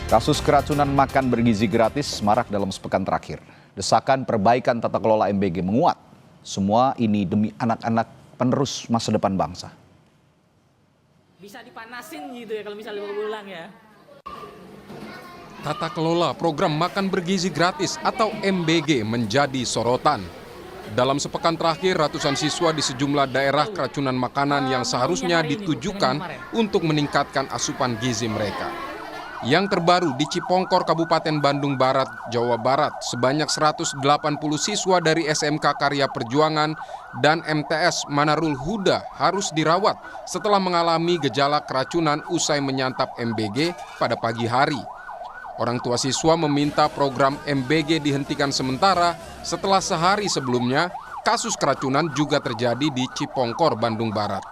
Kasus keracunan makan bergizi gratis marak dalam sepekan terakhir. Desakan perbaikan tata kelola MBG menguat. Semua ini demi anak-anak penerus masa depan bangsa. Bisa dipanasin gitu ya kalau misalnya mau pulang ya. Tata kelola program makan bergizi gratis atau MBG menjadi sorotan. Dalam sepekan terakhir, ratusan siswa di sejumlah daerah keracunan makanan yang seharusnya ditujukan untuk meningkatkan asupan gizi mereka. Yang terbaru di Cipongkor, Kabupaten Bandung Barat, Jawa Barat, sebanyak 180 siswa dari SMK Karya Perjuangan dan MTS Manarul Huda harus dirawat setelah mengalami gejala keracunan usai menyantap MBG pada pagi hari. Orang tua siswa meminta program MBG dihentikan sementara setelah sehari sebelumnya kasus keracunan juga terjadi di Cipongkor, Bandung Barat.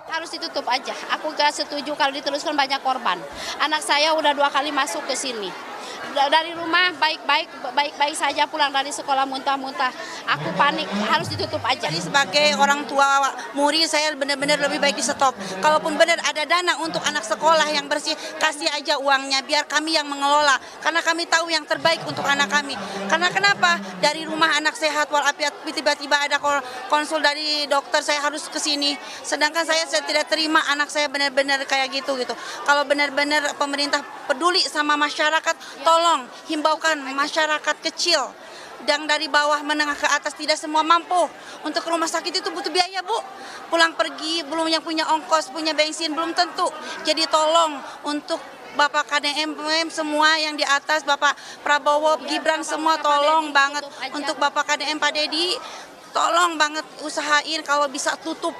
Harus ditutup aja. Aku gak setuju kalau diteruskan banyak korban. Anak saya udah 2 kali masuk ke sini. Dari rumah baik-baik saja, pulang dari sekolah muntah-muntah. Aku panik, harus ditutup aja. Jadi sebagai orang tua murid, saya benar-benar lebih baik di stop. Kalaupun benar ada dana untuk anak sekolah yang bersih, kasih aja uangnya biar kami yang mengelola. Karena kami tahu yang terbaik untuk anak kami. Karena kenapa? Dari rumah anak sehat walafiat, tiba-tiba ada konsul dari dokter, saya harus ke sini. Sedangkan saya tidak terima anak saya benar-benar kayak gitu. Kalau benar-benar pemerintah peduli sama masyarakat, tolong himbaukan masyarakat kecil dan dari bawah menengah ke atas, tidak semua mampu untuk ke rumah sakit itu butuh biaya, Bu. Pulang pergi belum yang punya ongkos, punya bensin belum tentu. Jadi tolong untuk Bapak KDM semua yang di atas, Bapak Prabowo, Gibran semua tolong banget untuk Bapak KDM Pak Dedi, tolong banget usahain kalau bisa tutup.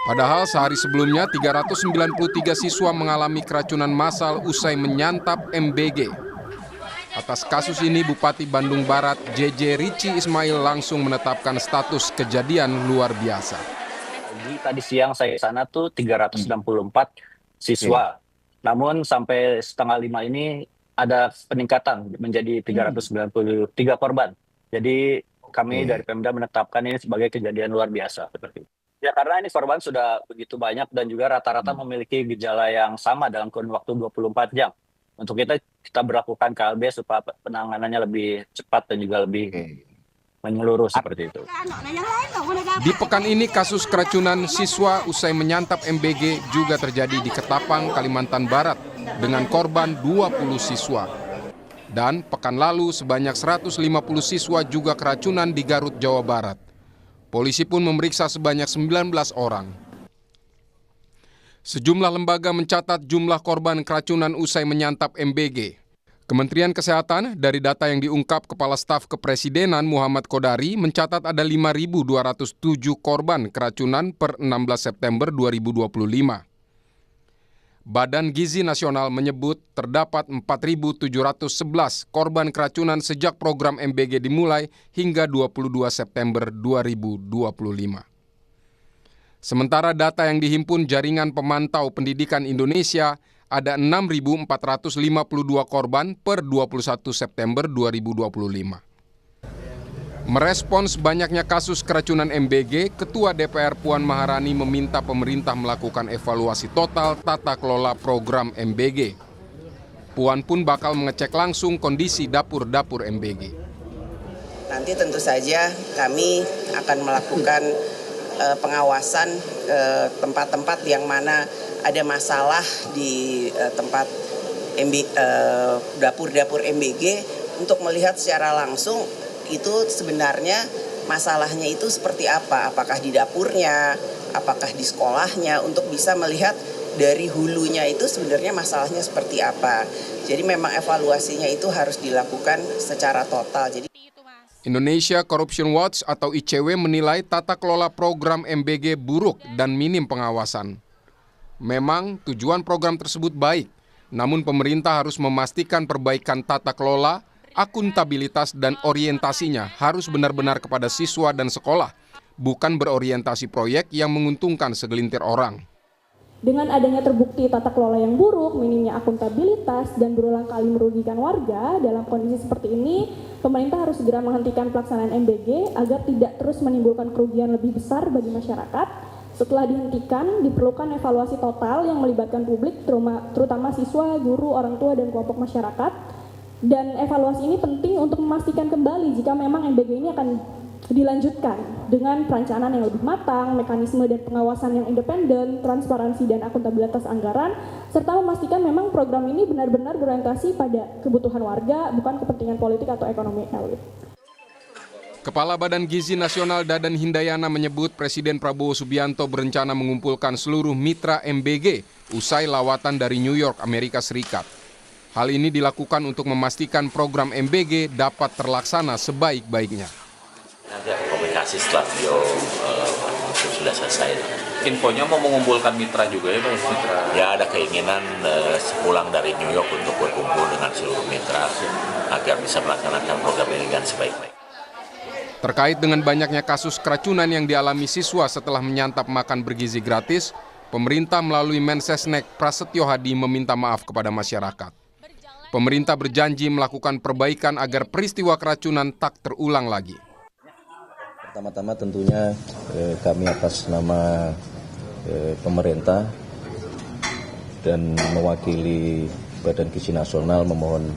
Padahal sehari sebelumnya 393 siswa mengalami keracunan massal usai menyantap MBG. Atas kasus ini Bupati Bandung Barat JJ Rici Ismail langsung menetapkan status kejadian luar biasa. Tadi siang saya ke sana tuh 364 siswa. Namun sampai setengah 5 ini ada peningkatan menjadi 393 korban. Jadi kami dari Pemda menetapkan ini sebagai kejadian luar biasa seperti itu. Ya karena ini korban sudah begitu banyak dan juga rata-rata memiliki gejala yang sama dalam kurun waktu 24 jam. Untuk kita berlakukan KLB supaya penanganannya lebih cepat dan juga lebih menyeluruh seperti itu. Di pekan ini kasus keracunan siswa usai menyantap MBG juga terjadi di Ketapang, Kalimantan Barat dengan korban 20 siswa. Dan pekan lalu sebanyak 150 siswa juga keracunan di Garut, Jawa Barat. Polisi pun memeriksa sebanyak 19 orang. Sejumlah lembaga mencatat jumlah korban keracunan usai menyantap MBG. Kementerian Kesehatan dari data yang diungkap Kepala Staf Kepresidenan Muhammad Kodari mencatat ada 5.207 korban keracunan per 16 September 2025. Badan Gizi Nasional menyebut terdapat 4.711 korban keracunan sejak program MBG dimulai hingga 22 September 2025. Sementara data yang dihimpun Jaringan Pemantau Pendidikan Indonesia ada 6.452 korban per 21 September 2025. Merespons banyaknya kasus keracunan MBG, Ketua DPR Puan Maharani meminta pemerintah melakukan evaluasi total tata kelola program MBG. Puan pun bakal mengecek langsung kondisi dapur-dapur MBG. Nanti tentu saja kami akan melakukan pengawasan tempat-tempat yang mana ada masalah di tempat dapur-dapur MBG untuk melihat secara langsung itu sebenarnya masalahnya itu seperti apa, apakah di dapurnya, apakah di sekolahnya, untuk bisa melihat dari hulunya itu sebenarnya masalahnya seperti apa. Jadi memang evaluasinya itu harus dilakukan secara total. Jadi Indonesia Corruption Watch atau ICW menilai tata kelola program MBG buruk dan minim pengawasan. Memang tujuan program tersebut baik, namun pemerintah harus memastikan perbaikan tata kelola, akuntabilitas dan orientasinya harus benar-benar kepada siswa dan sekolah, bukan berorientasi proyek yang menguntungkan segelintir orang. Dengan adanya terbukti tata kelola yang buruk, minimnya akuntabilitas, dan berulang kali merugikan warga, dalam kondisi seperti ini, pemerintah harus segera menghentikan pelaksanaan MBG agar tidak terus menimbulkan kerugian lebih besar bagi masyarakat, Setelah dihentikan, diperlukan evaluasi total yang melibatkan publik, terutama siswa, guru, orang tua, dan kelompok masyarakat. Dan evaluasi ini penting untuk memastikan kembali jika memang MBG ini akan dilanjutkan dengan perencanaan yang lebih matang, mekanisme dan pengawasan yang independen, transparansi dan akuntabilitas anggaran, serta memastikan memang program ini benar-benar berorientasi pada kebutuhan warga, bukan kepentingan politik atau ekonomi elit. Kepala Badan Gizi Nasional Dadan Hindayana menyebut Presiden Prabowo Subianto berencana mengumpulkan seluruh mitra MBG usai lawatan dari New York, Amerika Serikat. Hal ini dilakukan untuk memastikan program MBG dapat terlaksana sebaik-baiknya. Nanti ada komunikasi setelah beliau sudah selesai. Infonya mau mengumpulkan mitra juga ya Pak? Mitra. Ya ada keinginan sepulang dari New York untuk berkumpul dengan seluruh mitra agar bisa melaksanakan program ini dengan sebaik-baik. Terkait dengan banyaknya kasus keracunan yang dialami siswa setelah menyantap makan bergizi gratis, pemerintah melalui Mensesnek Prasetyo Hadi meminta maaf kepada masyarakat. Pemerintah berjanji melakukan perbaikan agar peristiwa keracunan tak terulang lagi. Pertama-tama tentunya kami atas nama pemerintah dan mewakili Badan Gizi Nasional memohon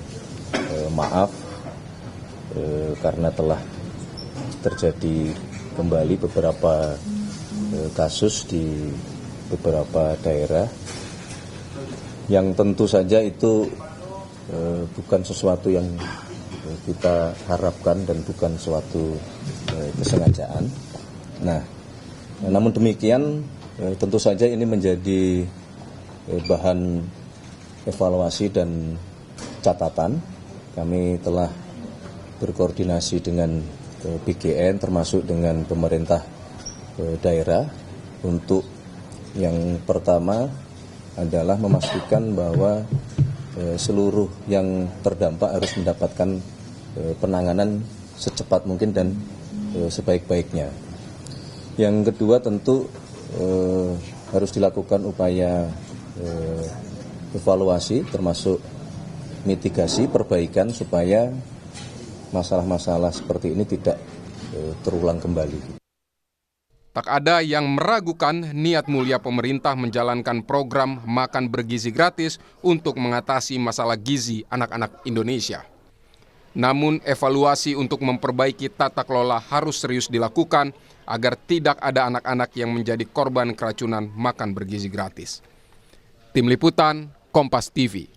maaf karena telah terjadi kembali beberapa kasus di beberapa daerah yang tentu saja itu bukan sesuatu yang kita harapkan dan bukan suatu kesengajaan. Nah, namun demikian tentu saja ini menjadi bahan evaluasi dan catatan. Kami telah berkoordinasi dengan PGN termasuk dengan pemerintah daerah untuk yang pertama adalah memastikan bahwa seluruh yang terdampak harus mendapatkan penanganan secepat mungkin dan sebaik-baiknya. Yang kedua tentu harus dilakukan upaya evaluasi termasuk mitigasi, perbaikan supaya masalah-masalah seperti ini tidak terulang kembali. Tak ada yang meragukan niat mulia pemerintah menjalankan program makan bergizi gratis untuk mengatasi masalah gizi anak-anak Indonesia. Namun evaluasi untuk memperbaiki tata kelola harus serius dilakukan agar tidak ada anak-anak yang menjadi korban keracunan makan bergizi gratis. Tim Liputan, Kompas TV.